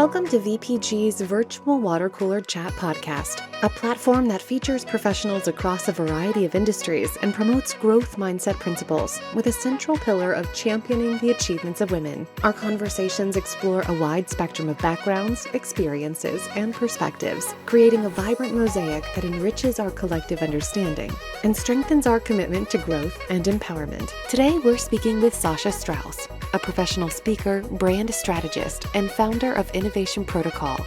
Welcome to VPG's Virtual Water Cooler Chat Podcast, a platform that features professionals across a variety of industries and promotes growth mindset principles with a central pillar of championing the achievements of women. Our conversations explore a wide spectrum of backgrounds, experiences, and perspectives, creating a vibrant mosaic that enriches our collective understanding and strengthens our commitment to growth and empowerment. Today, we're speaking with Sasha Strauss, a professional speaker, brand strategist, and founder of Innovation Protocol.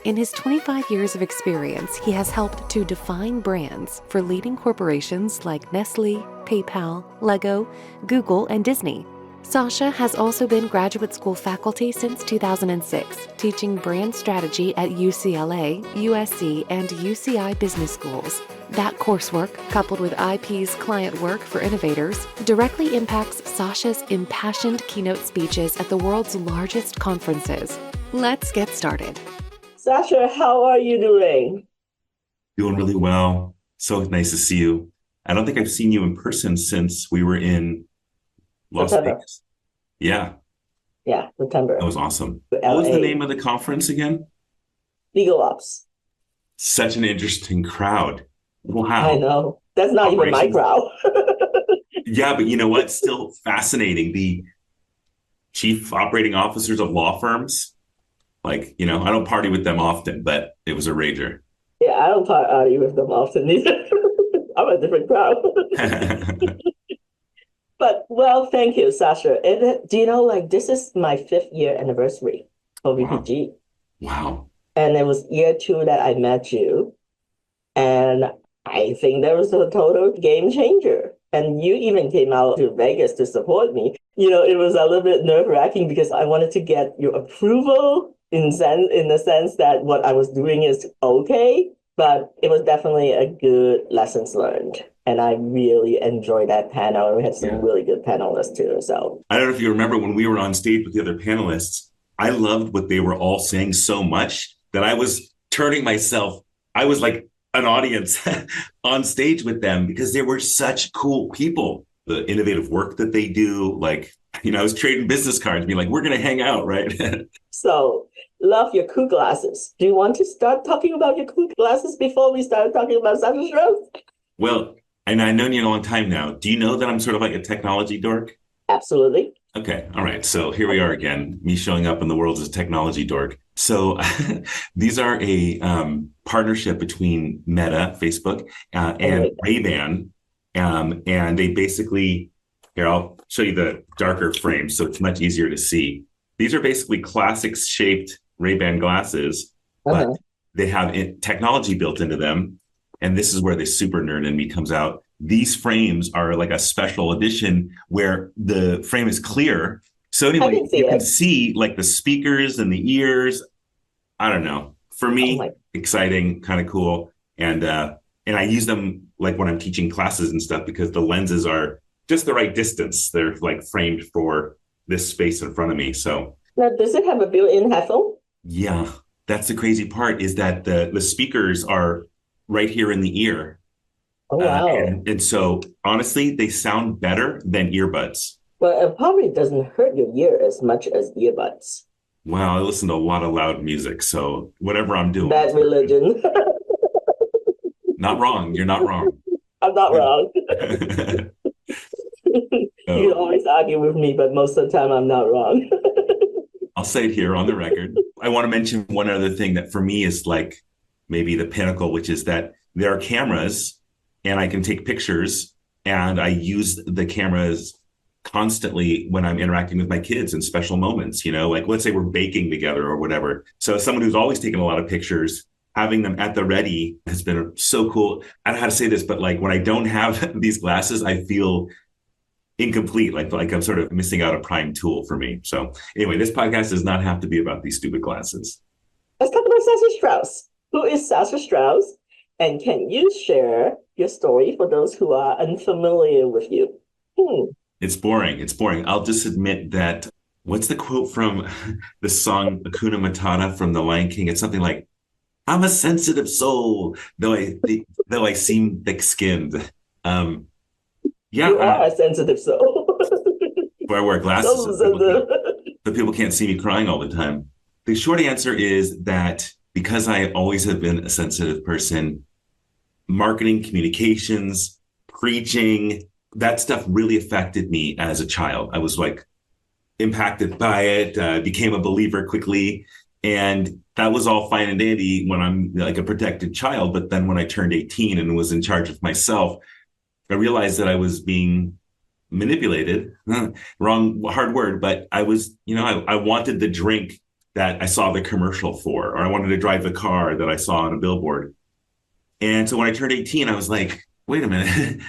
In his 25 years of experience, he has helped to define brands for leading corporations like Nestle, PayPal, Lego, Google, and Disney. Sasha has also been graduate school faculty since 2006, teaching brand strategy at UCLA, USC, and UCI business schools. That coursework, coupled with IP's client work for innovators, directly impacts Sasha's impassioned keynote speeches at the world's largest conferences. Let's get started. Sasha, how are you doing? Doing really well. So nice to see you. I don't think I've seen you in person since we were in Las Vegas. Yeah, September. That was awesome. What was the name of the conference again? Legal Ops. Such an interesting crowd. Wow. I know. That's not even my crowd. Yeah, but you know what? Still fascinating. The chief operating officers of law firms. Like, I don't party with them often, but it was a rager. Yeah, I don't party with them often either. I'm a different crowd. But, thank you, Sasha. And do you know, this is my 5th year anniversary of VPG. Wow. And it was year 2 that I met you. And I think that was a total game changer. And you even came out to Vegas to support me. It was a little bit nerve-wracking because I wanted to get your approval in the sense that what I was doing is okay. But it was definitely a good lessons learned. And I really enjoyed that panel. And we had some really good panelists too. So I don't know if you remember when we were on stage with the other panelists, I loved what they were all saying so much that I was turning myself. I was like an audience on stage with them because they were such cool people. The innovative work that they do, I was trading business cards, being like, we're going to hang out, right? So, love your cool glasses. Do you want to start talking about your cool glasses before we start talking about Sasha Strauss? Well, and I've known you a long time now. Do you know that I'm sort of like a technology dork? Absolutely. Okay. All right. So here we are again, me showing up in the world as a technology dork. So these are a partnership between Meta, Facebook, and Ray-Ban. And they basically, here, I'll show you the darker frame so it's much easier to see. These are basically classic shaped Ray-Ban glasses, but they have technology built into them. And this is where the super nerd in me comes out. These frames are like a special edition where the frame is clear. So anyway, you can see like the speakers and the ears. I don't know. For me, exciting, kind of cool. And I use them like when I'm teaching classes and stuff because the lenses are just the right distance. They're like framed for this space in front of me. So now, does it have a built-in headphone? Yeah, that's the crazy part is that the speakers are right here in the ear. Oh, wow. And so honestly, they sound better than earbuds. Well, it probably doesn't hurt your ear as much as earbuds. Well, I listen to a lot of loud music, so whatever I'm doing. Bad religion. Not wrong. You're not wrong. I'm not wrong. You always argue with me, but most of the time I'm not wrong. I'll say it here on the record. I want to mention one other thing that for me is like maybe the pinnacle, which is that there are cameras and I can take pictures and I use the cameras constantly when I'm interacting with my kids in special moments, like let's say we're baking together or whatever. So as someone who's always taken a lot of pictures, having them at the ready has been so cool. I don't know how to say this, but like when I don't have these glasses, I feel incomplete, like I'm sort of missing out a prime tool for me. So anyway, this podcast does not have to be about these stupid glasses. Let's talk about Sasha Strauss. Who is Sasha Strauss? And can you share your story for those who are unfamiliar with you? It's boring. I'll just admit that, what's the quote from the song Hakuna Matata from The Lion King? It's something like, I'm a sensitive soul, though I seem thick-skinned. You are a sensitive soul. Where I wear glasses, so people can't see me crying all the time. the short answer is that because I always have been a sensitive person, marketing, communications, preaching, that stuff really affected me as a child. I was like impacted by it, became a believer quickly. And that was all fine and dandy when I'm like a protected child. But then when I turned 18 and was in charge of myself, I realized that I was being manipulated. Wrong, hard word, but I was, I wanted the drink that I saw the commercial for, or I wanted to drive the car that I saw on a billboard. And so when I turned 18, I was like, wait a minute,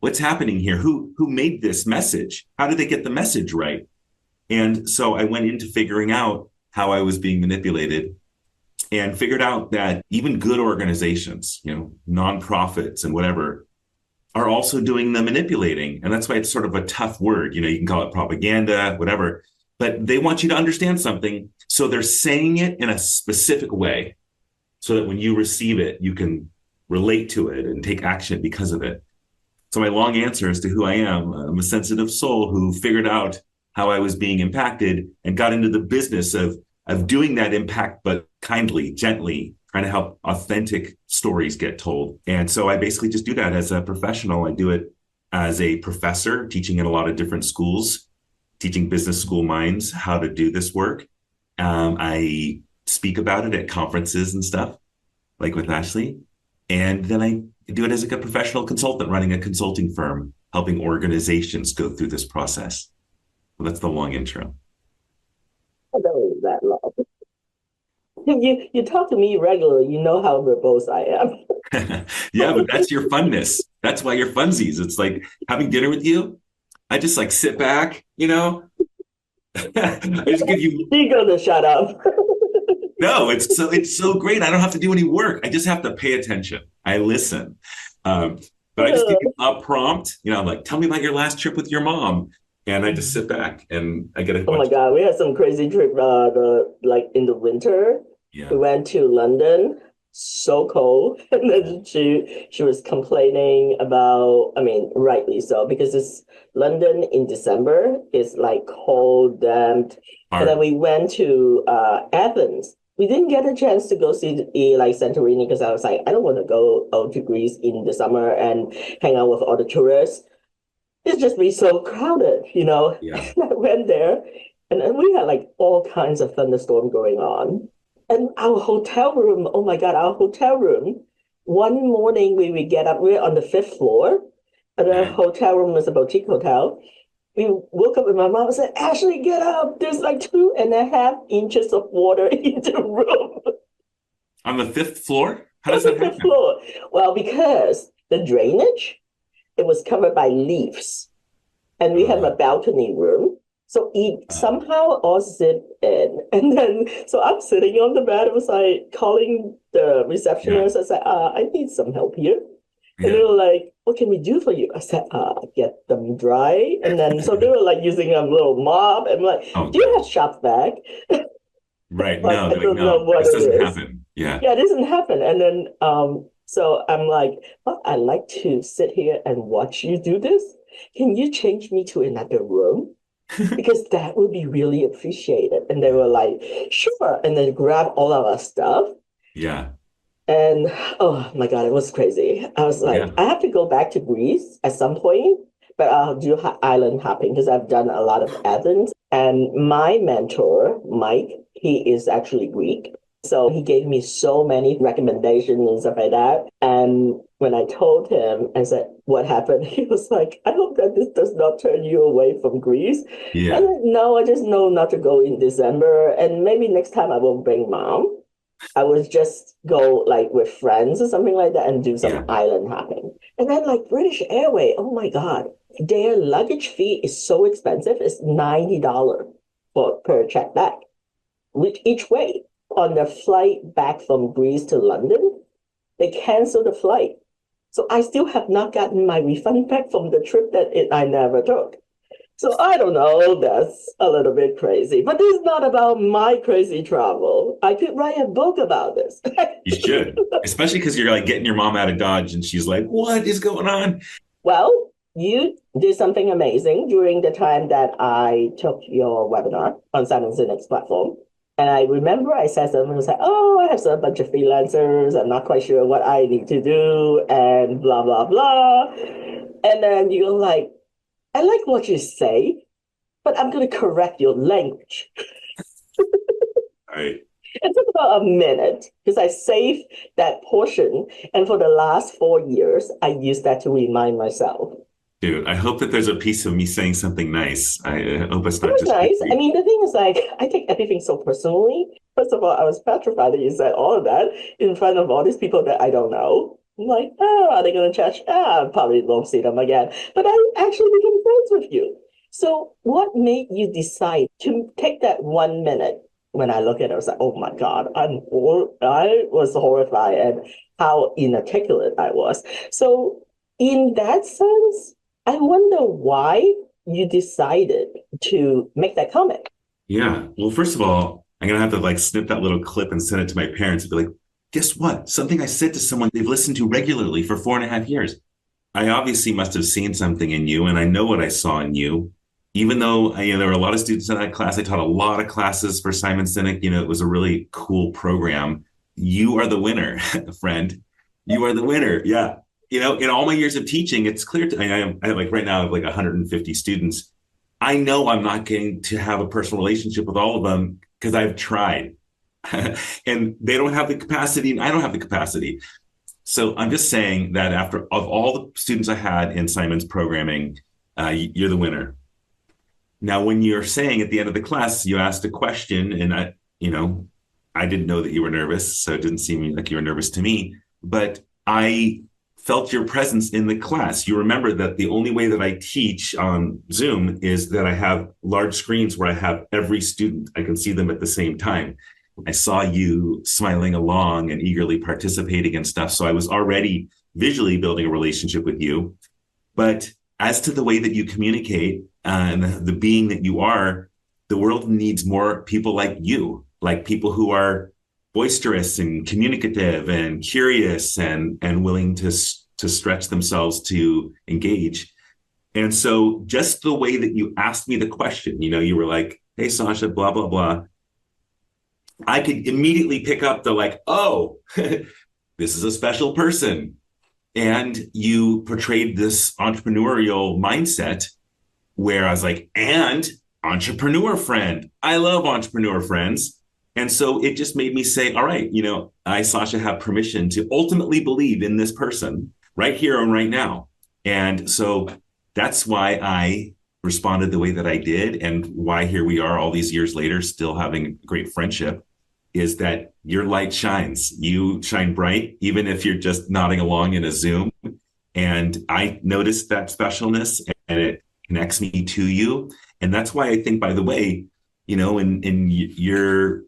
what's happening here? Who made this message? How did they get the message right? And so I went into figuring out how I was being manipulated and figured out that even good organizations, nonprofits and whatever, are also doing the manipulating. And that's why it's sort of a tough word. You can call it propaganda, whatever, but they want you to understand something. So they're saying it in a specific way so that when you receive it, you can relate to it and take action because of it. So my long answer as to who I am, I'm a sensitive soul who figured out how I was being impacted and got into the business of doing that impact, but kindly, gently, trying to help authentic stories get told. And so I basically just do that as a professional. I do it as a professor, teaching in a lot of different schools, teaching business school minds how to do this work. I speak about it at conferences and stuff, like with Ashley. And then I do it as like a professional consultant, running a consulting firm, helping organizations go through this process. Well, that's the long intro. I don't know that long. You talk to me regularly, you know how verbose I am. Yeah, but that's your funness. That's why you're funsies. It's like having dinner with you. I just like sit back, I just give you. You go to shut up. No, it's so great. I don't have to do any work. I just have to pay attention. I listen. But I just give you a prompt, I'm like, tell me about your last trip with your mom. And I just sit back and I get a Oh my God, we had some crazy trip like in the winter. Yeah. We went to London, so cold. And then she was complaining about, rightly so, because it's London in December is like cold, damp. And then we went to Athens. We didn't get a chance to go see like Santorini because I was like, I don't want to go to Greece in the summer and hang out with all the tourists. It's just be so crowded, Yeah. And I went there and then we had like all kinds of thunderstorm going on. And our hotel room, oh my God, one morning we get up, we're on the 5th floor, and the hotel room was a boutique hotel. We woke up and my mom said, Ashley, get up. There's like 2.5 inches of water in the room. On the 5th floor? How does that happen? 5th floor. Well, because the drainage, it was covered by leaves. And we have a balcony room. So it somehow all zipped in. And then, so I'm sitting on the bed. I was like calling the receptionist. I said, I need some help here. And they were like, what can we do for you? I said, get them dry. And then, so they were like using a little mop. And I'm like, do you have shop vac? Right. Like, No, I don't know what this it doesn't is. happen. Yeah. Yeah, it doesn't happen. And then, so I'm like, well, I like to sit here and watch you do this. Can you change me to another room? Because that would be really appreciated. And they were like, sure. And then grab all of our stuff. Yeah. And oh my God, it was crazy. I was like, I have to go back to Greece at some point, but I'll do island hopping because I've done a lot of Athens. And my mentor, Mike, he is actually Greek. So he gave me so many recommendations and stuff like that. And when I told him, I said, what happened? He was like, I hope that this does not turn you away from Greece. Yeah. And no, I just know not to go in December. And maybe next time I won't bring mom. I would just go like with friends or something like that and do some island hopping. And then like British Airways, oh my God, their luggage fee is so expensive. It's $90 per check bag, which each way. On the flight back from Greece to London, they canceled the flight. So I still have not gotten my refund back from the trip that I never took. So I don't know, that's a little bit crazy, but this is not about my crazy travel. I could write a book about this. You should, especially because you're like getting your mom out of Dodge and she's like, what is going on? Well, you did something amazing during the time that I took your webinar on Simon Sinek's platform. And I remember I said something, I was like, oh, I have a bunch of freelancers. I'm not quite sure what I need to do and blah, blah, blah. And then you're like, I like what you say, but I'm going to correct your language. Right. It took about a minute because I saved that portion. And for the last 4 years, I used that to remind myself. Dude, I hope that there's a piece of me saying something nice. I hope it's It not was just nice. I mean, the thing is, like, I take everything so personally. First of all, I was petrified that you said all of that in front of all these people that I don't know. I'm like, oh, are they going to judge? I probably won't see them again. But I actually became friends with you. So what made you decide to take that 1 minute? When I look at it, I was like, oh my God, I was horrified at how inarticulate I was. So in that sense, I wonder why you decided to make that comment. Yeah. Well, first of all, I'm going to have to like snip that little clip and send it to my parents and be like, guess what? Something I said to someone they've listened to regularly for 4.5 years. I obviously must have seen something in you, and I know what I saw in you. Even though there were a lot of students in that class, I taught a lot of classes for Simon Sinek. It was a really cool program. You are the winner, friend. You are the winner. Yeah. In all my years of teaching, it's clear to me, I like right now, I have like 150 students. I know I'm not going to have a personal relationship with all of them because I've tried. And they don't have the capacity, and I don't have the capacity. So I'm just saying that of all the students I had in Simon's programming, you're the winner. Now, when you're saying at the end of the class, you asked a question, and I didn't know that you were nervous, so it didn't seem like you were nervous to me, but I felt your presence in the class. You remember that the only way that I teach on Zoom is that I have large screens where I have every student. I can see them at the same time. I saw you smiling along and eagerly participating and stuff. So I was already visually building a relationship with you. But as to the way that you communicate and the being that you are, the world needs more people like you, like people who are boisterous and communicative and curious and willing to stretch themselves to engage. And so just the way that you asked me the question, you were like, hey, Sasha, blah, blah, blah. I could immediately pick up the like, oh, this is a special person. And you portrayed this entrepreneurial mindset where I was like, and entrepreneur friend. I love entrepreneur friends. And so it just made me say, all right, I, Sasha, have permission to ultimately believe in this person right here and right now. And so that's why I responded the way that I did, and why here we are all these years later, still having a great friendship, is that your light shines. You shine bright, even if you're just nodding along in a Zoom. And I noticed that specialness, and it connects me to you. And that's why I think, by the way, in your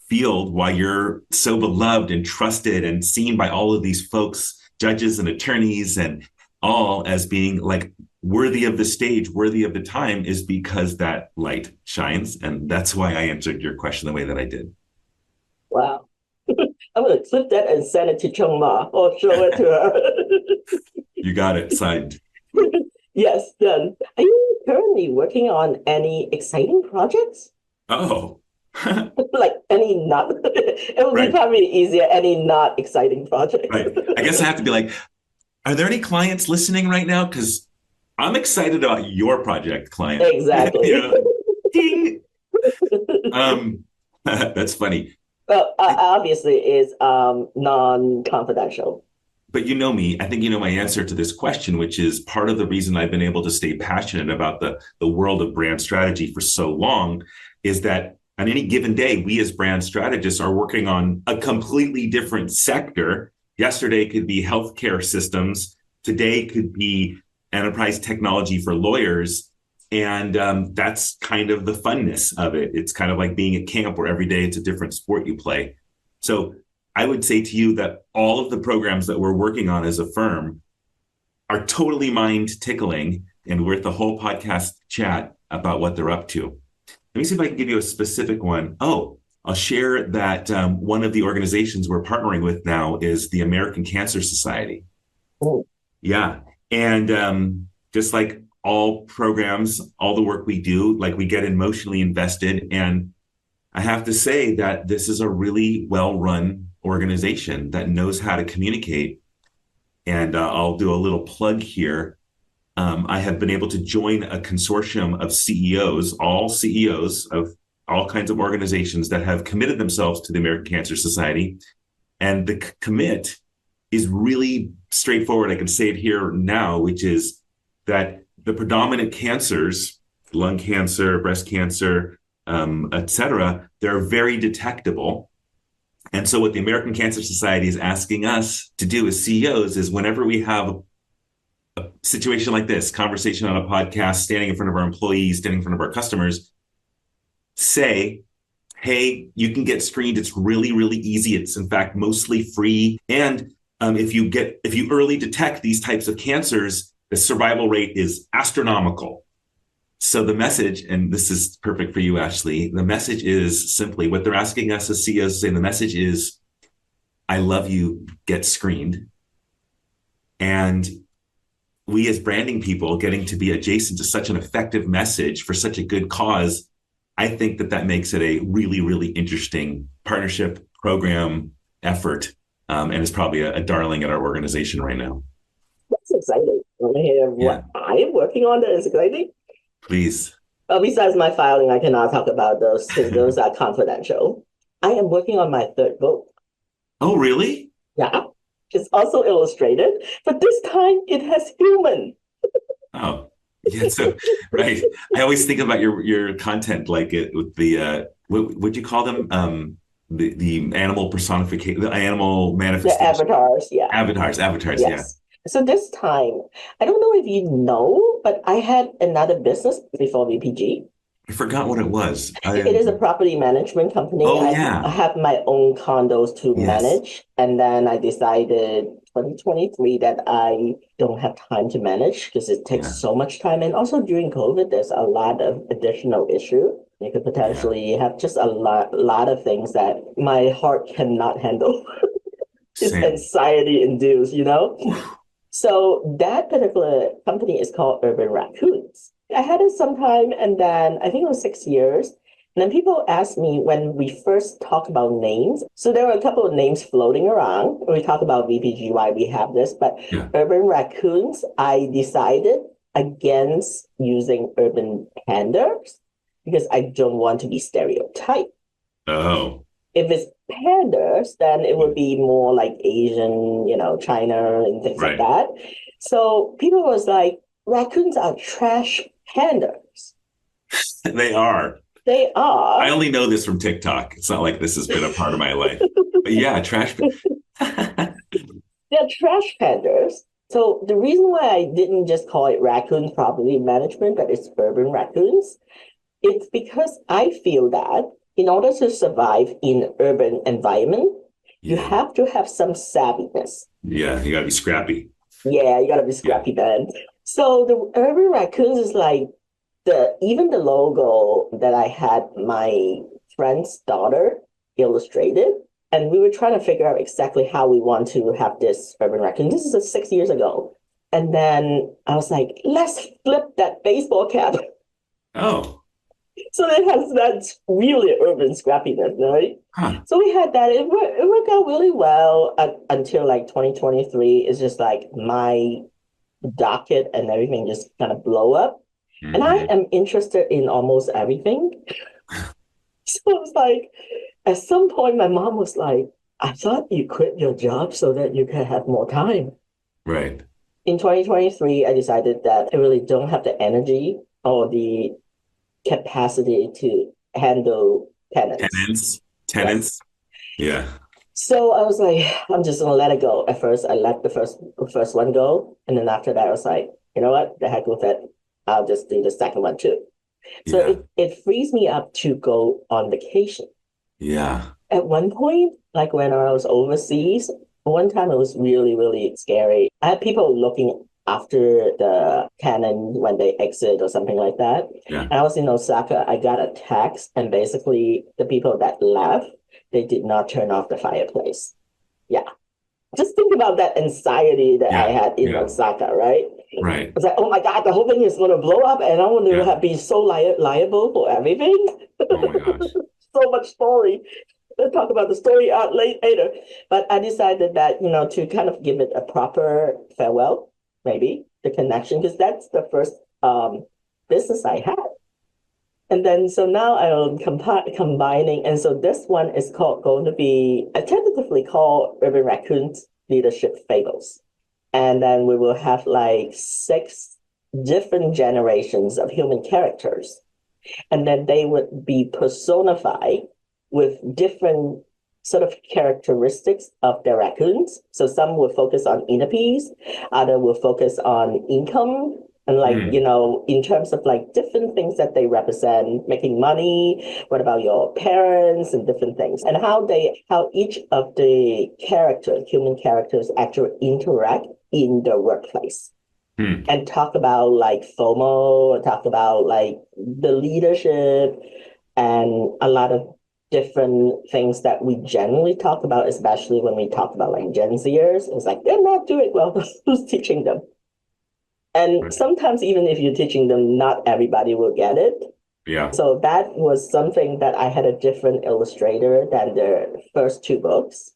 field, why you're so beloved and trusted and seen by all of these folks, judges and attorneys and all, as being like worthy of the stage, worthy of the time, is because that light shines. And that's why I answered your question the way that I did. Wow. I'm going to clip that and send it to Cheung Ma or show it to her. You got it. Signed. Yes, done. Are you currently working on any exciting projects? Oh. Like any not, it would be probably easier, any not exciting project. Right. I guess I have to be like, are there any clients listening right now? Because I'm excited about your project, client. Exactly. Ding. That's funny. Well, obviously is non-confidential. But you know me, I think you know my answer to this question, which is part of the reason I've been able to stay passionate about the world of brand strategy for so long, is that on any given day, we as brand strategists are working on a completely different sector. Yesterday could be healthcare systems. Today could be enterprise technology for lawyers. And that's kind of the funness of it. It's kind of like being at camp, where every day it's a different sport you play. So I would say to you that all of the programs that we're working on as a firm are totally mind tickling, and we're at the whole podcast chat about what they're up to. Let me see if I can give you a specific one. Oh, I'll share that one of the organizations we're partnering with now is the American Cancer Society. Oh. Yeah. And just like all programs, all the work we do, like we get emotionally invested. And I have to say that this is a really well-run organization that knows how to communicate. And I'll do a little plug here. I have been able to join a consortium of CEOs, all CEOs of all kinds of organizations that have committed themselves to the American Cancer Society. And the commit is really straightforward. I can say it here now, which is that the predominant cancers, lung cancer, breast cancer, et cetera, they're very detectable. And so what the American Cancer Society is asking us to do as CEOs is whenever we have a situation like this, conversation on a podcast, standing in front of our employees, standing in front of our customers, say, hey, you can get screened. It's really, really easy. It's in fact mostly free. And if you early detect these types of cancers, the survival rate is astronomical. So the message, and this is perfect for you, Ashley, the message is simply what they're asking us as CEOs to say. The message is, I love you, get screened. And we as branding people getting to be adjacent to such an effective message for such a good cause, I think that makes it a really, really interesting partnership program effort. And it's probably a darling at our organization right now. That's exciting. I want to hear what I'm working on that is exciting. Please. Besides my filing, I cannot talk about those because those are confidential. I am working on my third book. Oh, really? Yeah. It's also illustrated, but this time it has human. Oh, yeah. So, right. I always think about your content like it with the, what do you call them? The animal personification, the animal manifestation. The avatars, yeah. Avatars, yes. Yeah. So this time, I don't know if you know, but I had another business before VPG. I forgot what it was. It is a property management company. Oh, yeah. I have my own condos to manage. And then I decided 2023 that I don't have time to manage because it takes so much time. And also during COVID, there's a lot of additional issue. You could potentially have just a lot of things that my heart cannot handle. It's anxiety induced, you know? So that particular company is called Urban Raccoons. I had it sometime, and then I think it was 6 years. And then people asked me when we first talked about names. So there were a couple of names floating around. We talk about VPG, why we have this, but Urban Raccoons, I decided against using Urban Pandas because I don't want to be stereotyped. Oh. If it's pandas, then it would be more like Asian, China and things like that. So people was like, raccoons are trash pandas. They are. They are. I only know this from TikTok. It's not like this has been a part of my life. But yeah, trash. They're trash pandas. So the reason why I didn't just call it raccoon property management, but it's urban raccoons, it's because I feel that in order to survive in urban environment, you have to have some savviness. Yeah, you got to be scrappy. Yeah, you got to be scrappy, man. So the Urban Raccoons is like even the logo that I had my friend's daughter illustrated, and we were trying to figure out exactly how we want to have this Urban Raccoon. This is 6 years ago. And then I was like, let's flip that baseball cap. Oh. So it has that really urban scrappiness, right? Huh. So we had that. It worked out really well until like 2023. It's just like my docket and everything just kind of blow up. Mm-hmm. And I am interested in almost everything. So it was like, at some point, my mom was like, I thought you quit your job so that you can have more time. Right. In 2023, I decided that I really don't have the energy or the capacity to handle tenants. Yes. Yeah. So I was like, I'm just gonna let it go. At first, I let the first one go, and then after that, I was like, you know what, the heck with it. I'll just do the second one too. So it frees me up to go on vacation. Yeah. At one point, like when I was overseas, one time it was really, really scary. I had people looking after the tenant when they exit or something like that. Yeah. And I was in Osaka. I got a text, and basically the people that left, they did not turn off the fireplace. Yeah. Just think about that anxiety that I had in Osaka, right? Right. I was like, oh my God, the whole thing is going to blow up, and I want to be so liable for everything. Oh my gosh. so much story. We'll talk about the story out later. But I decided that, to kind of give it a proper farewell, maybe the connection, because that's the first business I had. And then, so now I'm combining. And so this one is going to be tentatively called Urban Raccoon's Leadership Fables. And then we will have like 6 different generations of human characters. And then they would be personified with different sort of characteristics of their raccoons. So some will focus on inner peace, other will focus on income, and in terms of like different things that they represent, making money, what about your parents and different things, and how each of the human characters actually interact in the workplace. And talk about like FOMO, talk about like the leadership and a lot of different things that we generally talk about, especially when we talk about like Gen Zers. It's like, they're not doing well. Who's teaching them? And sometimes even if you're teaching them, not everybody will get it. Yeah. So that was something that I had a different illustrator than the first 2 books.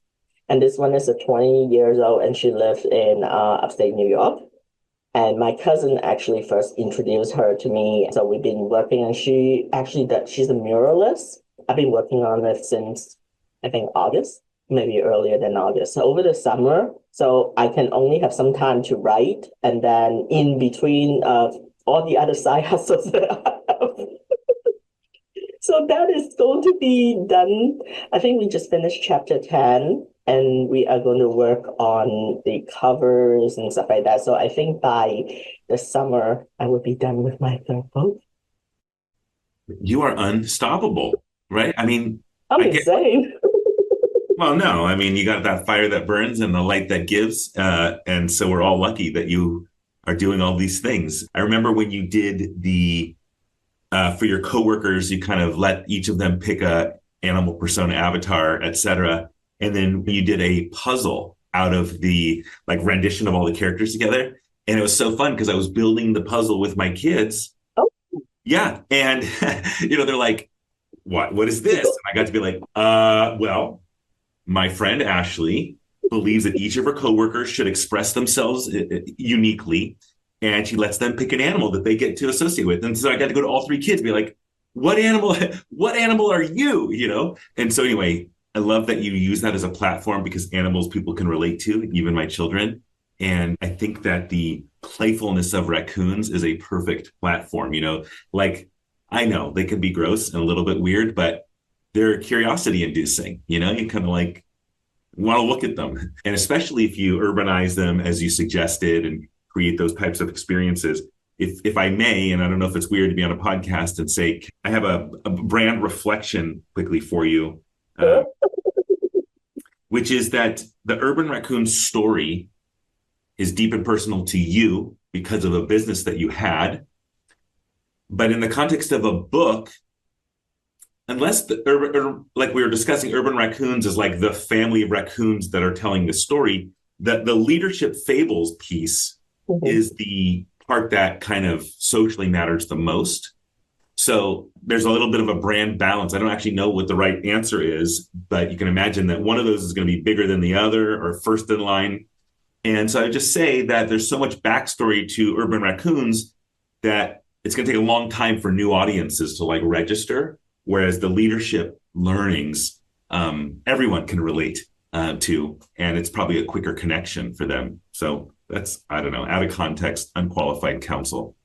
And this one is 20 years old and she lives in upstate New York. And my cousin actually first introduced her to me. So we've been working, and she's a muralist. I've been working on it since, I think, August, maybe earlier than August. So over the summer, so I can only have some time to write. And then in between all the other side hustles that I have. So that is going to be done. I think we just finished chapter 10. And we are going to work on the covers and stuff like that. So I think by the summer, I will be done with my 3rd book. You are unstoppable, right? I mean, I'm insane. Well, no, I mean, you got that fire that burns and the light that gives. And so we're all lucky that you are doing all these things. I remember when you did for your coworkers, you kind of let each of them pick a animal persona avatar, et cetera. And then you did a puzzle out of the like rendition of all the characters together. And it was so fun because I was building the puzzle with my kids. Oh. Yeah. And, they're like, what is this? And I got to be like, well, my friend Ashley believes that each of her coworkers should express themselves uniquely. And she lets them pick an animal that they get to associate with. And so I got to go to all 3 kids and be like, what animal are you? And so anyway, I love that you use that as a platform because animals people can relate to, even my children. And I think that the playfulness of raccoons is a perfect platform, like I know they can be gross and a little bit weird, but they're curiosity inducing, you kind of like want to look at them. And especially if you urbanize them as you suggested and create those types of experiences. If I may, and I don't know if it's weird to be on a podcast and say, I have a brand reflection quickly for you. Which is that the Urban Raccoon story is deep and personal to you because of a business that you had. But in the context of a book, unless like we were discussing, Urban Raccoons is like the family of raccoons that are telling the story, that the leadership fables piece is the part that kind of socially matters the most. So there's a little bit of a brand balance. I don't actually know what the right answer is, but you can imagine that one of those is going to be bigger than the other or first in line. And so I would just say that there's so much backstory to Urban Raccoons that it's going to take a long time for new audiences to like register, whereas the leadership learnings, everyone can relate to, and it's probably a quicker connection for them. So that's, I don't know, out of context, unqualified counsel.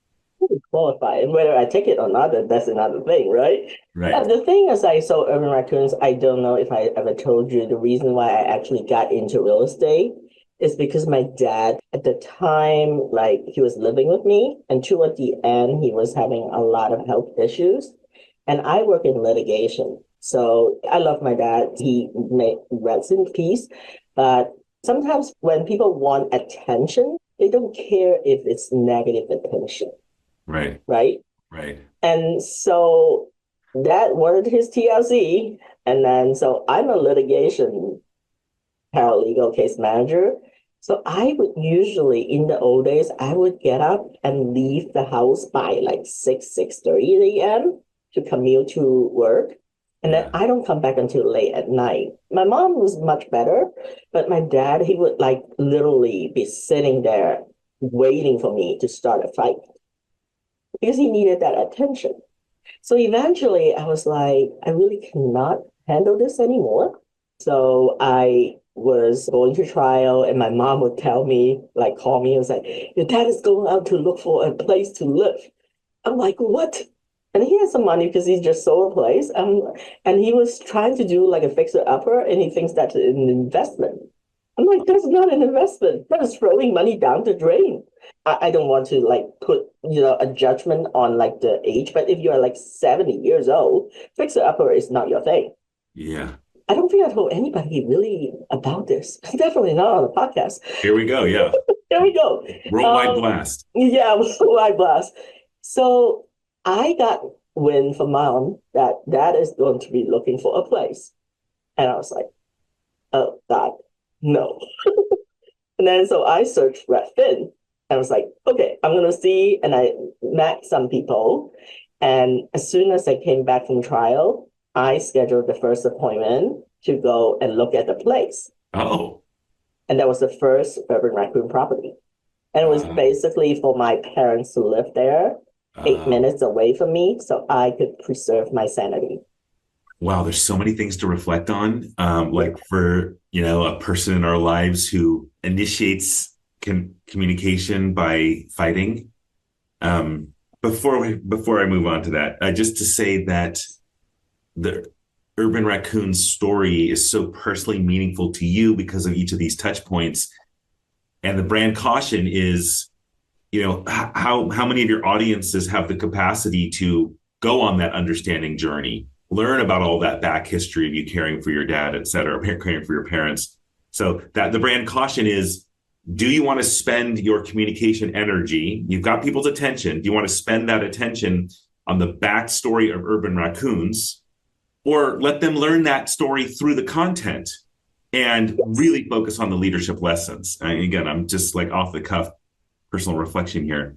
Qualify, and whether I take it or not, that's another thing, right? Right. The thing is, I saw Urban Raccoons. I don't know if I ever told you the reason why I actually got into real estate is because my dad at the time, like he was living with me, and toward the end, he was having a lot of health issues, and I work in litigation. So I love my dad. He may rest in peace, but sometimes when people want attention, they don't care if it's negative attention. Right. Right. Right. And so that wanted his TLC. And then, so I'm a litigation paralegal case manager. So I would usually, in the old days, I would get up and leave the house by like 6:30 a.m. to commute to work. And then I don't come back until late at night. My mom was much better, but my dad, he would like literally be sitting there waiting for me to start a fight because he needed that attention. So eventually I was like, I really cannot handle this anymore. So I was going to trial and my mom would tell me, like call me and say, your dad is going out to look for a place to live. I'm like, what? And he has some money because he just sold a place. And he was trying to do like a fixer-upper and he thinks that's an investment. I'm like, that's not an investment. That is throwing money down the drain. I don't want to like put, a judgment on like the age, but if you're like 70 years old, fixer-upper is not your thing. Yeah. I don't think I told anybody really about this. Definitely not on the podcast. Here we go. Yeah. Here we go. Worldwide blast. Yeah, worldwide blast. So I got wind from mom that dad is going to be looking for a place. And I was like, oh, God, no. And then so I searched Redfin. And I was like, okay, I'm going to see. And I met some people. And as soon as I came back from trial, I scheduled the first appointment to go and look at the place. Oh. And that was the first Urban Raccoon property. And it was basically for my parents to live there, 8 minutes away from me, so I could preserve my sanity. Wow, there's so many things to reflect on. Like for, a person in our lives who initiates communication by fighting. Before I move on to that, just to say that the Urban Raccoon story is so personally meaningful to you because of each of these touch points. And the brand caution is, how many of your audiences have the capacity to go on that understanding journey, learn about all that back history of you caring for your dad, et cetera, caring for your parents. So that the brand caution is, do you want to spend your communication energy? You've got people's attention. Do you want to spend that attention on the backstory of Urban Raccoons, or let them learn that story through the content and really focus on the leadership lessons? And again, I'm just like off the cuff personal reflection here.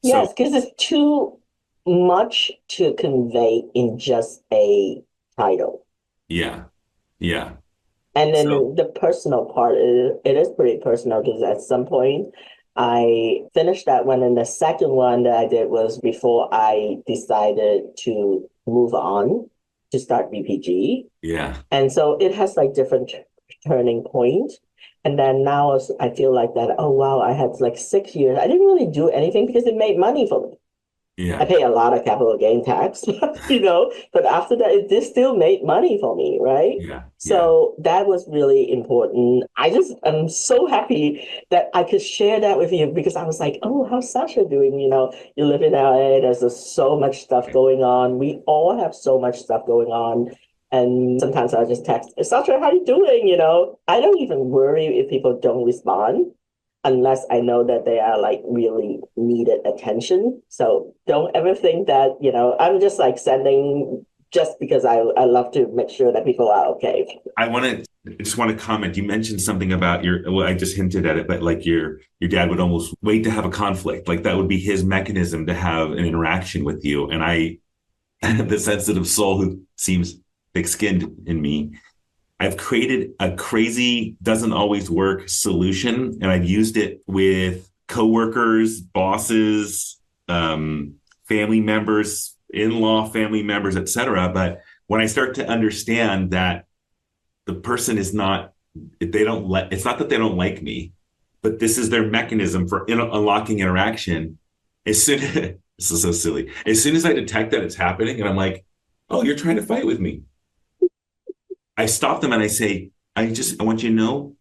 Yes, because it's too much to convey in just a title. Yeah. Yeah. And then the personal part, it is pretty personal because at some point I finished that one. And the second one that I did was before I decided to move on to start BPG. Yeah. And so it has like different turning points. And then now I feel like that, oh, wow, I had like 6 years. I didn't really do anything because it made money for me. Yeah. I pay a lot of capital gain tax, but after that, it still made money for me, right? Yeah. So that was really important. I'm so happy that I could share that with you because I was like, oh, how's Sasha doing? You live in LA, there's just so much stuff going on. We all have so much stuff going on. And sometimes I'll just text, Sasha, how are you doing? I don't even worry if people don't respond, unless I know that they are like really needed attention. So don't ever think that, I'm just like sending just because I love to make sure that people are okay. I just want to comment. You mentioned something about I just hinted at it, but like your dad would almost wait to have a conflict. Like that would be his mechanism to have an interaction with you. And the sensitive soul who seems thick-skinned in me, I've created a crazy, doesn't always work solution, and I've used it with coworkers, bosses, family members, in-law family members, etc. But when I start to understand that the person is not, it's not that they don't like me, but this is their mechanism for unlocking interaction. This is so silly. As soon as I detect that it's happening, and I'm like, oh, you're trying to fight with me, I stop them and I say, I want you to know,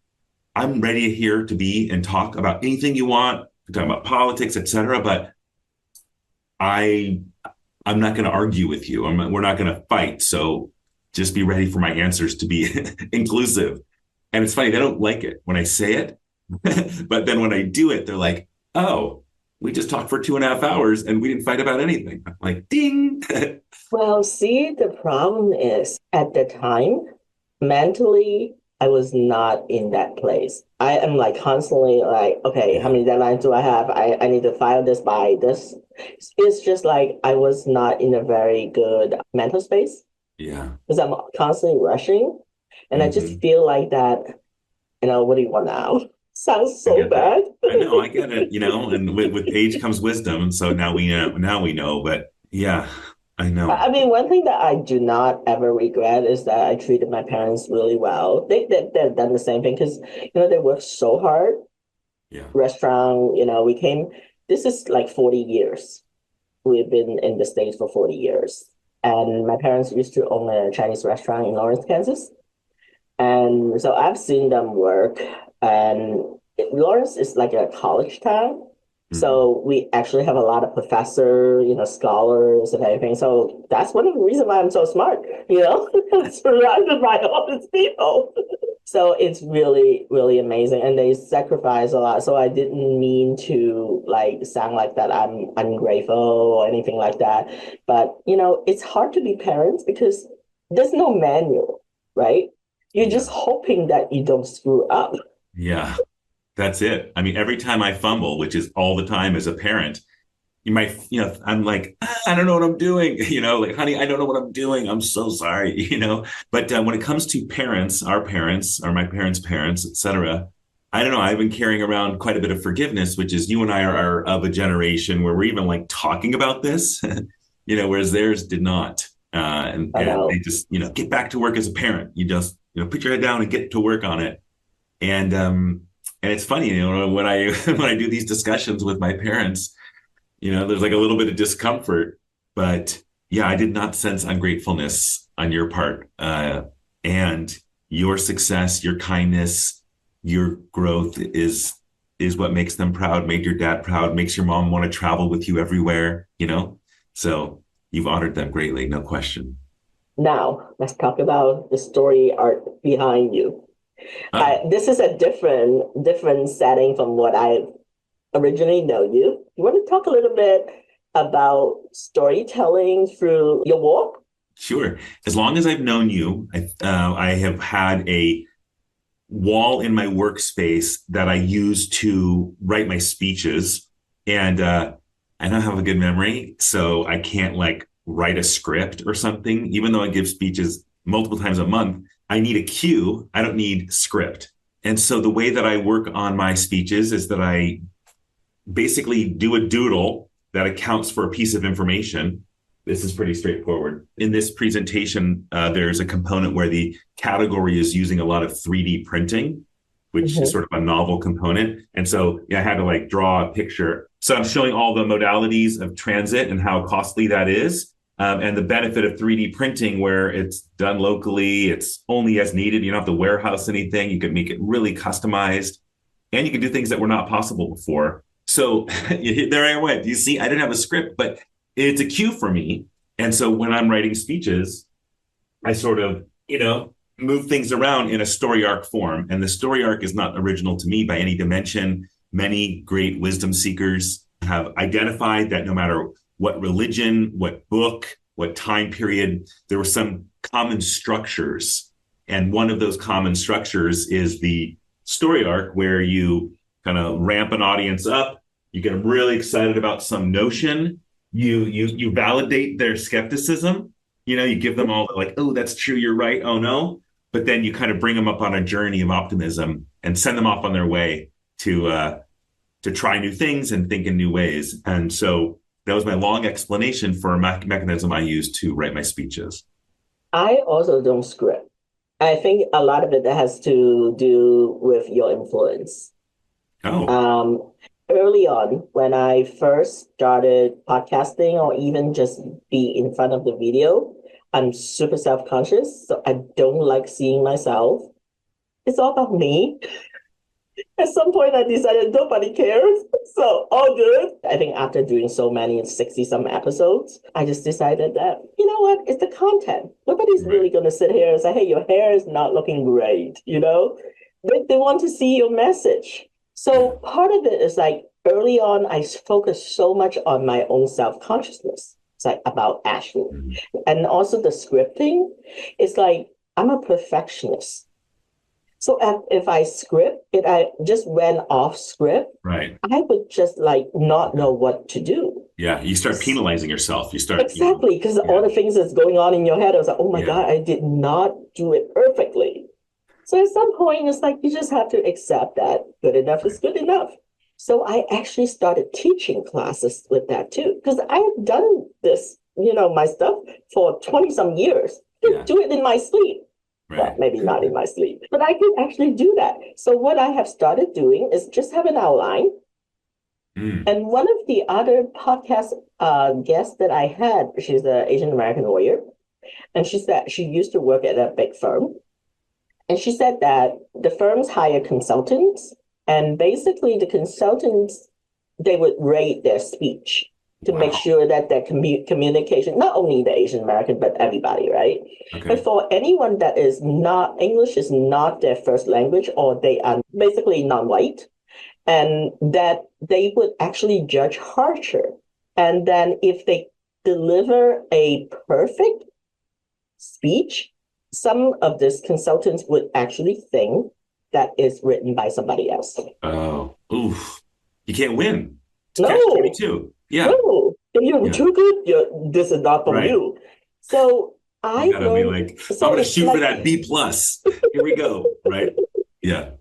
I'm ready here to be and talk about anything you want. We're talking about politics, etc. But I'm not going to argue with you. We're not going to fight. So just be ready for my answers to be inclusive. And it's funny, they don't like it when I say it. But then when I do it, they're like, oh, we just talked for 2.5 hours and we didn't fight about anything. I'm like, ding. Well, see, the problem is at the time, mentally, I was not in that place. I am like constantly like, okay, how many deadlines do I have? I need to file this by this. It's just like I was not in a very good mental space. Yeah. because I'm constantly rushing. And I just feel like that, what do you want now? Sounds I so get that. bad. I know, I get it, and with age comes wisdom. So now we know, but yeah, I know. I mean, one thing that I do not ever regret is that I treated my parents really well. They've done the same thing because, they work so hard. Yeah. Restaurant, this is like 40 years. We've been in the States for 40 years. And my parents used to own a Chinese restaurant in Lawrence, Kansas. And so I've seen them work. And Lawrence is like a college town. Mhm. So we actually have a lot of professors, scholars and everything. So that's one of the reasons why I'm so smart, surrounded by all these people. So it's really, really amazing. And they sacrifice a lot. So I didn't mean to like sound like that I'm ungrateful or anything like that. But, it's hard to be parents because there's no manual, right? You're Yeah. just hoping that you don't screw up. Yeah. That's it. I mean, every time I fumble, which is all the time as a parent, I'm like, I don't know what I'm doing. Like, honey, I don't know what I'm doing. I'm so sorry. But when it comes to parents, our parents, or my parents' parents, etc., I don't know. I've been carrying around quite a bit of forgiveness, which is you and I are of a generation where we're even like talking about this, whereas theirs did not. I And they know. just, get back to work as a parent. You just, put your head down and get to work on it. And it's funny, when I when I do these discussions with my parents, there's like a little bit of discomfort, but yeah, I did not sense ungratefulness on your part. And your success, your kindness, your growth is what makes them proud, made your dad proud, makes your mom want to travel with you everywhere. So you've honored them greatly, no question. Now, let's talk about the story art behind you. Oh, This is a different setting from what I originally know you. You want to talk a little bit about storytelling through your walk? sure. As long as I've known you, I have had a wall in my workspace that I use to write my speeches. And I don't have a good memory, so I can't like write a script or something. Even though I give speeches multiple times a month, I need a cue. I don't need script. And so the way that I work on my speeches is that I basically do a doodle that accounts for a piece of information. This is pretty straightforward. In this presentation, there's a component where the category is using a lot of 3D printing, which is Mm-hmm. sort of a novel component. And so I had to like draw a picture. So I'm showing all the modalities of transit and how costly that is. And the benefit of 3D printing, where it's done locally, it's only as needed. You don't have to warehouse anything. You can make it really customized, and you can do things that were not possible before. So there I went. You see, I didn't have a script, but it's a cue for me. And so when I'm writing speeches, I sort of, move things around in a story arc form. And the story arc is not original to me by any dimension. Many great wisdom seekers have identified that no matter what religion, what book, what time period, there were some common structures. And one of those common structures is the story arc, where you kind of ramp an audience up, you get them really excited about some notion, you validate their skepticism, you give them all the, like, oh, that's true, you're right, oh no, but then you kind of bring them up on a journey of optimism and send them off on their way to try new things and think in new ways. And so that was my long explanation for a mechanism I use to write my speeches. I also don't script. I think a lot of it has to do with your influence. Oh, Um, Early on, when I first started podcasting or even just be in front of the video, I'm super self-conscious, so I don't like seeing myself. It's all about me. At some point, I decided nobody cares, so all good. I think after doing so many 60 some episodes, I just decided that, you know what, it's the content. Nobody's right. really going to sit here and say, hey, your hair is not looking great. They want to see your message. Yeah. So part of it is like early on, I focused so much on my own self-consciousness. It's like about Ashley. Mhm. And also the scripting, it's like I'm a perfectionist. So if I script, I just went off script, Right. I would just like not know what to do. Yeah. You start penalizing yourself. You start, Exactly, because all the things that's going on in your head, I was like, oh my God, I did not do it perfectly. So at some point, it's like you just have to accept that good enough is good enough. So I actually started teaching classes with that too, because I have done this, my stuff for 20 some years. I could do it in my sleep. Well, maybe not in my sleep, but I could actually do that. So what I have started doing is just have an outline. And one of the other podcast guests that I had, she's an Asian American lawyer, and she said she used to work at a big firm. And she said that the firms hire consultants, and basically the consultants, they would rate their speech to make sure that their communication, not only the Asian American, but everybody, right? But for anyone that is not, English is not their first language, or they are basically non-white, and that they would actually judge harsher. And then if they deliver a perfect speech, some of these consultants would actually think that is written by somebody else. Oh, oof. You can't win. It's no. Catch-22. Yeah. No. If you're too good, this is not from you. So I gotta be like, I'm going to shoot for that B+. Here we go. Right. Yeah.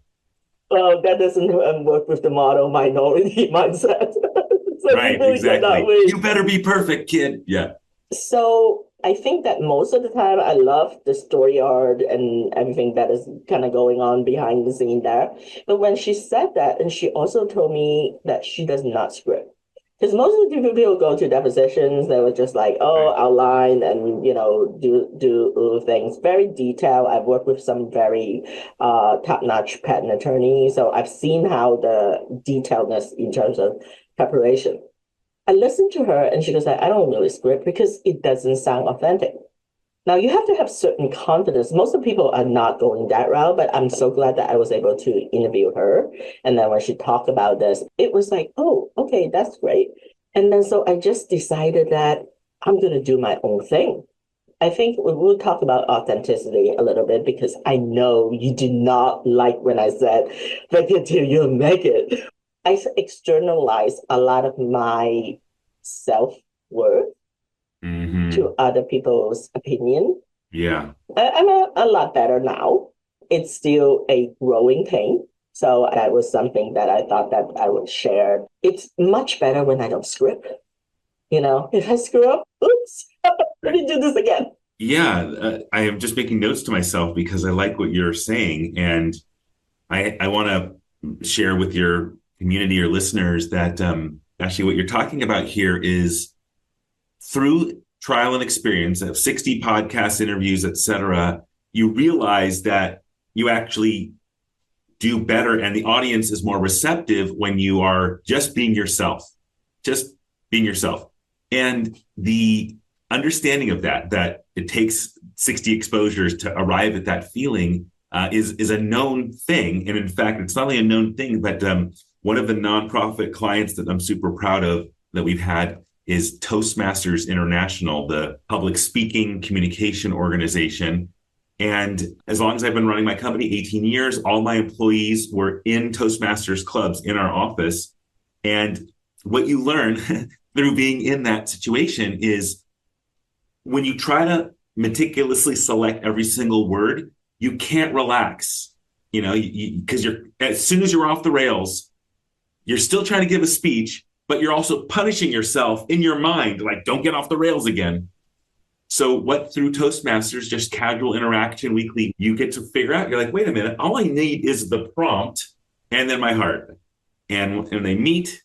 Well, that doesn't work with the model minority mindset. So right, really exactly. You better be perfect, kid. Yeah. So I think that most of the time I love the story art and everything that is kind of going on behind the scene there. But when she said that, and she also told me that she does not script. Because most of the people go to depositions, they were just like, outline and, do things very detailed. I've worked with some very top-notch patent attorneys, so I've seen how the detailedness in terms of preparation. I listened to her and she goes, I don't really script because it doesn't sound authentic. Now, you have to have certain confidence. Most of the people are not going that route, but I'm so glad that I was able to interview her. And then when she talked about this, it was like, oh, okay, that's great. And then so I just decided that I'm going to do my own thing. I think we'll talk about authenticity a little bit because I know you do not like when I said, fake it till you make it. I externalize a lot of my self-worth to other people's opinion. Yeah. I'm a lot better now. It's still a growing pain. So that was something that I thought that I would share. It's much better when I don't script. If I screw up, oops, let me do this again. Yeah, I am just making notes to myself because I like what you're saying. And I want to share with your community or listeners that actually what you're talking about here is through trial and experience of 60 podcast interviews, et cetera, you realize that you actually do better and the audience is more receptive when you are just being yourself. And the understanding of that it takes 60 exposures to arrive at that feeling is a known thing. And in fact, it's not only a known thing, but one of the nonprofit clients that I'm super proud of that we've had is Toastmasters International, the public speaking communication organization. And as long as I've been running my company, 18 years, all my employees were in Toastmasters clubs in our office. And what you learn through being in that situation is when you try to meticulously select every single word, you can't relax, because you're as soon as you're off the rails, you're still trying to give a speech, but you're also punishing yourself in your mind, like, don't get off the rails again. So what through Toastmasters, just casual interaction weekly, you get to figure out, you're like, wait a minute, all I need is the prompt and then my heart. And when they meet,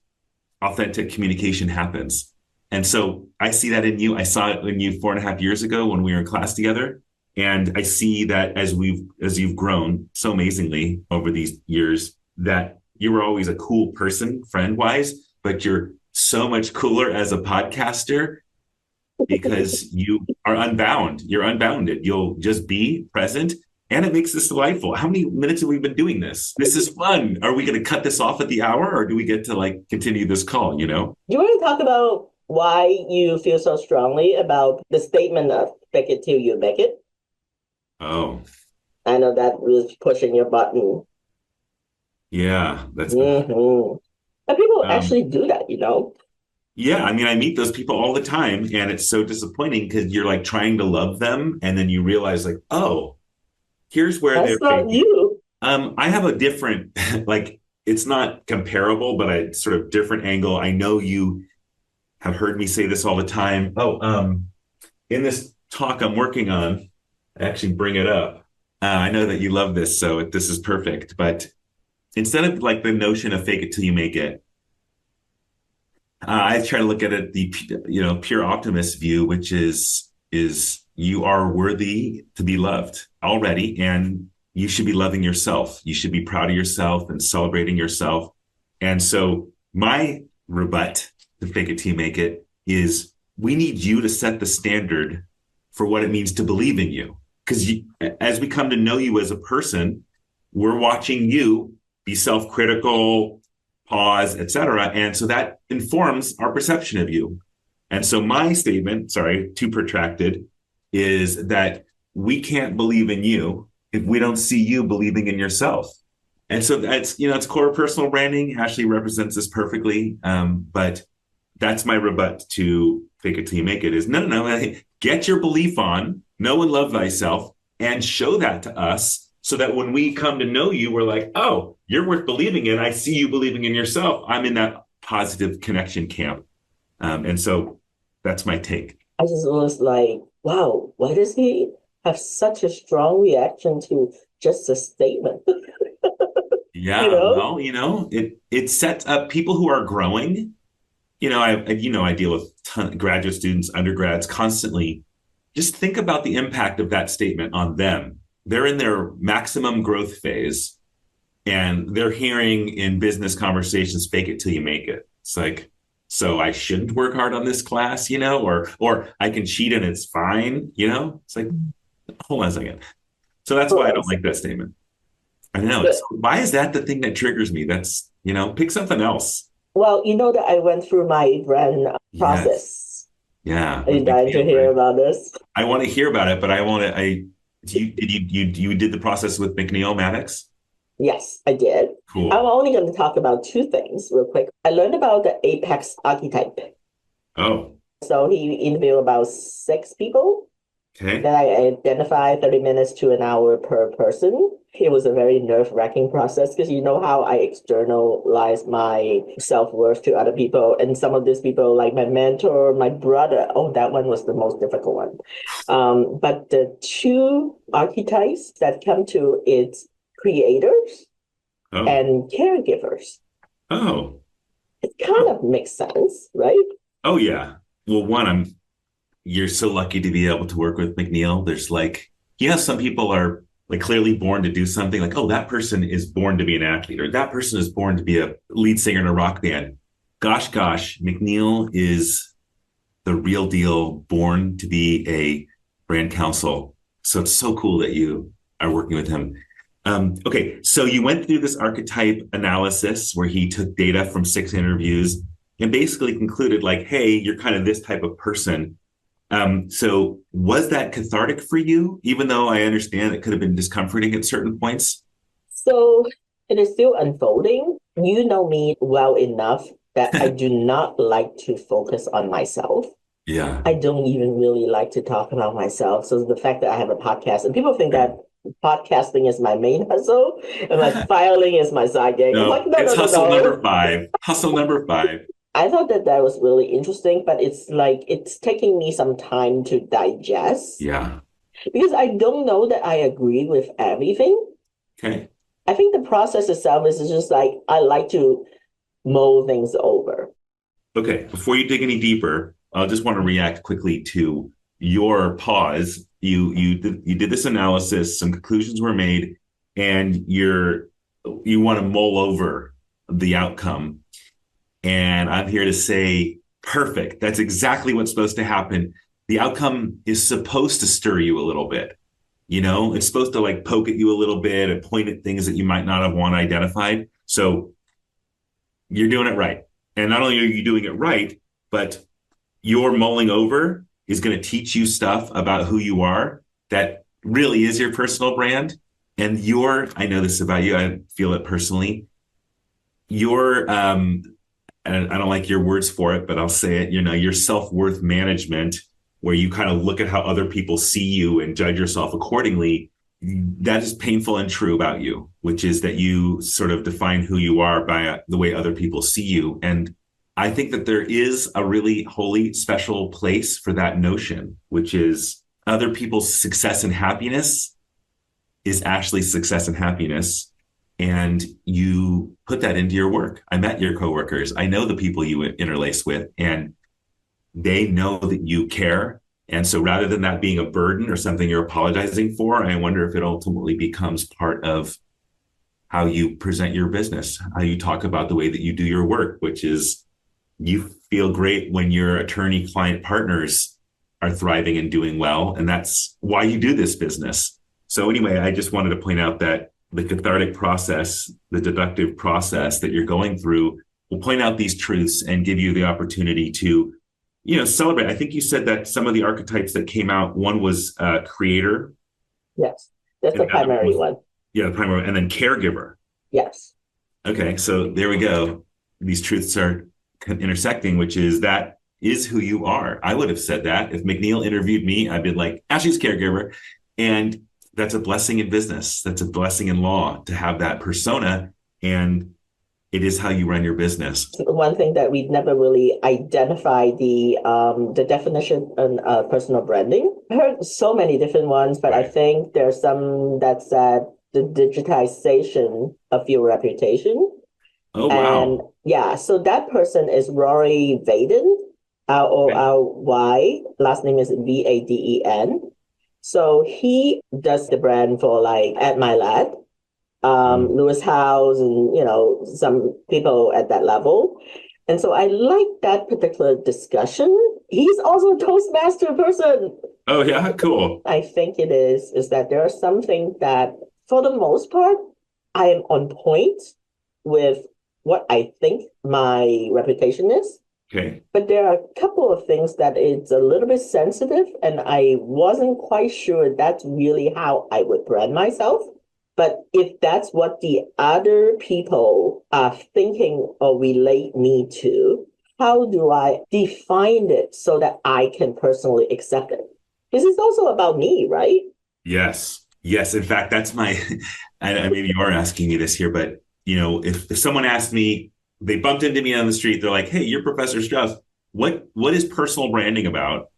authentic communication happens. And so I see that in you. I saw it in you 4.5 years ago when we were in class together. And I see that as you've grown so amazingly over these years, that you were always a cool person, friend-wise, but you're so much cooler as a podcaster because you are unbound. You're unbounded. You'll just be present. And it makes this delightful. How many minutes have we been doing this? This is fun. Are we going to cut this off at the hour or do we get to continue this call, Do you want to talk about why you feel so strongly about the statement of fake it till you make it? Oh. I know that was pushing your button. Yeah, that's and people actually do that, Yeah, I mean, I meet those people all the time, and it's so disappointing because you're like trying to love them, and then you realize like, oh, here's where they're That's not faking. you. I have a different, like, it's not comparable, but a sort of different angle. I know you have heard me say this all the time. In this talk I'm working on, I actually bring it up. I know that you love this, so this is perfect. But instead of like the notion of fake it till you make it, I try to look at it the pure optimist view, which is you are worthy to be loved already, and you should be loving yourself. You should be proud of yourself and celebrating yourself. And so my rebut to fake it till you make it is we need you to set the standard for what it means to believe in you. Because as we come to know you as a person, we're watching you be self-critical, pause, etc. And so that informs our perception of you. And so my statement, sorry, too protracted, is that we can't believe in you if we don't see you believing in yourself. And so that's, it's core personal branding. Ashley represents this perfectly. But that's my rebut to fake it till you make it is no, get your belief on, know and love thyself, and show that to us so that when we come to know you, we're like, oh, you're worth believing in. I see you believing in yourself. I'm in that positive connection camp. And so that's my take. I just was like, wow, why does he have such a strong reaction to just a statement? Yeah, You know? well, it sets up people who are growing. I deal with graduate students, undergrads constantly. Just think about the impact of that statement on them. They're in their maximum growth phase, and they're hearing in business conversations, fake it till you make it. It's like, so I shouldn't work hard on this class, or I can cheat and it's fine, It's like, hold on a second. So that's why I don't like that statement. I know. So why is that the thing that triggers me? That's, pick something else. Well, you know that I went through my brand process. Yes. Yeah. Are you dying to hear about this? I want to hear about it, but you did the process with McNeil Maddox? Yes, I did. Cool. I'm only going to talk about two things real quick. I learned about the Apex archetype. Oh. So he interviewed about 6 people. Okay. Then I identified 30 minutes to an hour per person. It was a very nerve-wracking process because you know how I externalize my self-worth to other people. And some of these people, like my mentor, my brother, that one was the most difficult one. But the 2 archetypes that come to it's creators and caregivers. Oh. It kind of makes sense, right? Oh, yeah. Well, you're so lucky to be able to work with McNeil. There's some people are like clearly born to do something like, oh, that person is born to be an athlete, or that person is born to be a lead singer in a rock band. Gosh, McNeil is the real deal, born to be a brand counsel. So it's so cool that you are working with him. Okay, so you went through this archetype analysis where he took data from 6 interviews and basically concluded like, hey, you're kind of this type of person. So was that cathartic for you, even though I understand it could have been discomforting at certain points? So it is still unfolding. You know me well enough that I do not like to focus on myself. Yeah. I don't even really like to talk about myself. So the fact that I have a podcast, and people think that podcasting is my main hustle and like filing is my side gig. No, like, it's hustle number 5. Hustle number 5. I thought that was really interesting, but it's taking me some time to digest. Yeah. Because I don't know that I agree with everything. Okay. I think the process itself is just like, I like to mull things over. Okay. Before you dig any deeper, I just want to react quickly to your pause. You did this analysis, some conclusions were made, and you want to mull over the outcome. And I'm here to say, perfect. That's exactly what's supposed to happen. The outcome is supposed to stir you a little bit. It's supposed to like poke at you a little bit and point at things that you might not have want identified. So you're doing it right. And not only are you doing it right, but your mulling over is going to teach you stuff about who you are that really is your personal brand. And I know this about you, I feel it personally. Your and I don't like your words for it, but I'll say it, your self-worth management, where you kind of look at how other people see you and judge yourself accordingly. That is painful and true about you, which is that you sort of define who you are by the way other people see you. And I think that there is a really holy, special place for that notion, which is other people's success and happiness is actually success and happiness. And you put that into your work. I met your coworkers. I know the people you interlace with, and they know that you care. And so rather than that being a burden or something you're apologizing for, I wonder if it ultimately becomes part of how you present your business, how you talk about the way that you do your work, which is you feel great when your attorney-client partners are thriving and doing well. And that's why you do this business. So anyway, I just wanted to point out that the cathartic process, the deductive process that you're going through will point out these truths and give you the opportunity to celebrate. I think you said that some of the archetypes that came out, one was creator. Yes, that's the primary one. Yeah, the primary, and then caregiver. Yes. Okay, so there we go. These truths are intersecting, which is that is who you are. I would have said that. If McNeil interviewed me, I'd be like, Ashley's caregiver. And that's a blessing in business. That's a blessing in law to have that persona. And it is how you run your business. One thing that we've never really identified the definition of personal branding. I heard so many different ones, but I think there's some that said the digitization of your reputation. Oh, wow. And yeah, so that person is Rory Vaden, Rory, last name is Vaden. So he does the brand for like At My Lad, Lewis House, and some people at that level. And so I like that particular discussion. He's also a Toastmaster person. Oh yeah, cool. I think it is that there are some things that, for the most part, I am on point with what I think my reputation is. Okay. But there are a couple of things that it's a little bit sensitive, and I wasn't quite sure that's really how I would brand myself. But if that's what the other people are thinking or relate me to, how do I define it so that I can personally accept it? This is also about me, right? Yes. Yes. In fact, that's my, and maybe you are asking me this here, but if someone asked me, they bumped into me on the street, they're like, hey, you're Professor Strauss. What is personal branding about?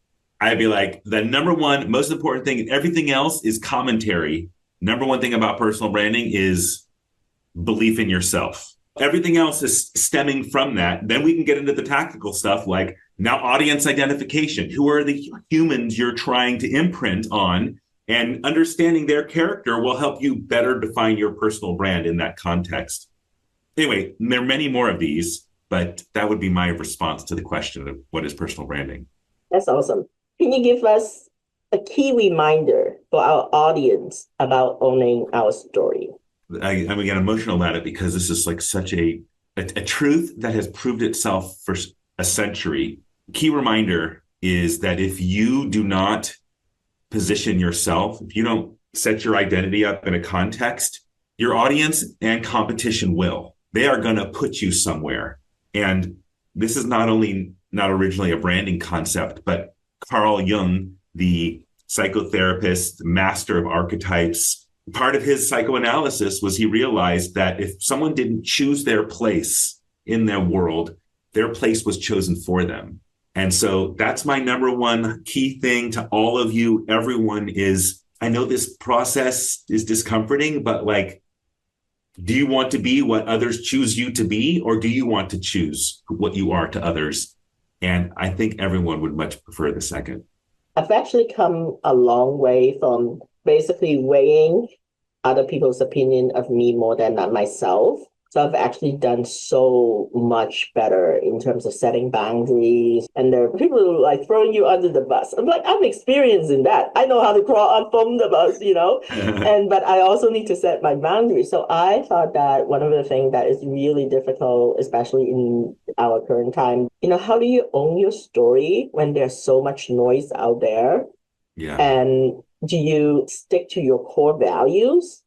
I'd be like, the number one most important thing, everything else is commentary. Number one thing about personal branding is belief in yourself. Everything else is stemming from that. Then we can get into the tactical stuff like now audience identification. Who are the humans you're trying to imprint on? And understanding their character will help you better define your personal brand in that context. Anyway, there are many more of these, but that would be my response to the question of what is personal branding. That's awesome. Can you give us a key reminder for our audience about owning our story? I'm again emotional about it because this is like such a truth that has proved itself for a century. Key reminder is that if you do not position yourself, if you don't set your identity up in a context, your audience and competition will. They are going to put you somewhere. And this is not originally a branding concept, but Carl Jung, the psychotherapist, master of archetypes, part of his psychoanalysis was he realized that if someone didn't choose their place in their world, their place was chosen for them. And so that's my number one key thing to all of you. Everyone is, I know this process is discomforting, but like, do you want to be what others choose you to be, or do you want to choose what you are to others? And I think everyone would much prefer the second. I've actually come a long way from basically weighing other people's opinion of me more than myself. So I've actually done so much better in terms of setting boundaries. And there are people who like throwing you under the bus. I'm like, I'm experienced in that. I know how to crawl from the bus, but I also need to set my boundaries. So I thought that one of the things that is really difficult, especially in our current time, how do you own your story when there's so much noise out there? Yeah. And do you stick to your core values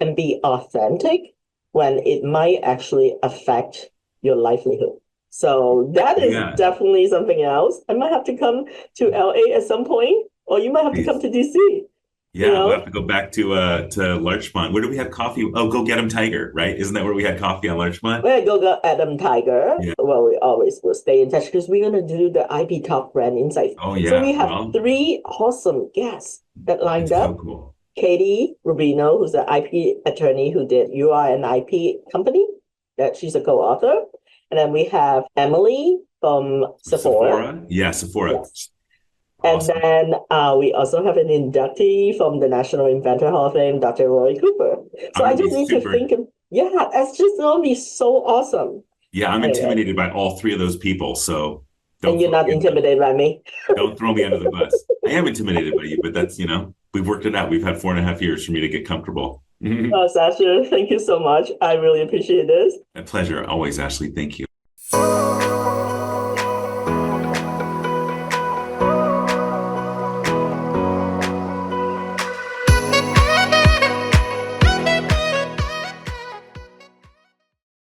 and be authentic when it might actually affect your livelihood? So that is Yeah. definitely something else. I might have to come to LA at some point, or you might have to come to DC. Yeah, we'll have to go back to Larchmont. Where do we have coffee? Oh, Go Get 'em Tiger, right? Isn't that where we had coffee on Larchmont? We're going to go Adam Tiger. Yeah. Well, we always will stay in touch because we're going to do the IP Talk Brand Insights. Oh, yeah. So we have three awesome guests that lined up. So cool. Katie Rubino, who's an IP attorney who did You Are an IP Company, that she's a co-author. And then we have Emily from Sephora. Yeah, Sephora. Yes. Awesome. And then we also have an inductee from the National Inventor Hall of Fame, Dr. Roy Cooper. So I just need to think of, it's just going to be so awesome. Yeah, I'm intimidated by all three of those people. So and you're not intimidated by me? Don't throw me under the bus. I am intimidated by you, but that's, we've worked it out. We've had 4.5 years for me to get comfortable. Oh, Sasha, thank you so much. I really appreciate this. A pleasure always, Ashley. Thank you.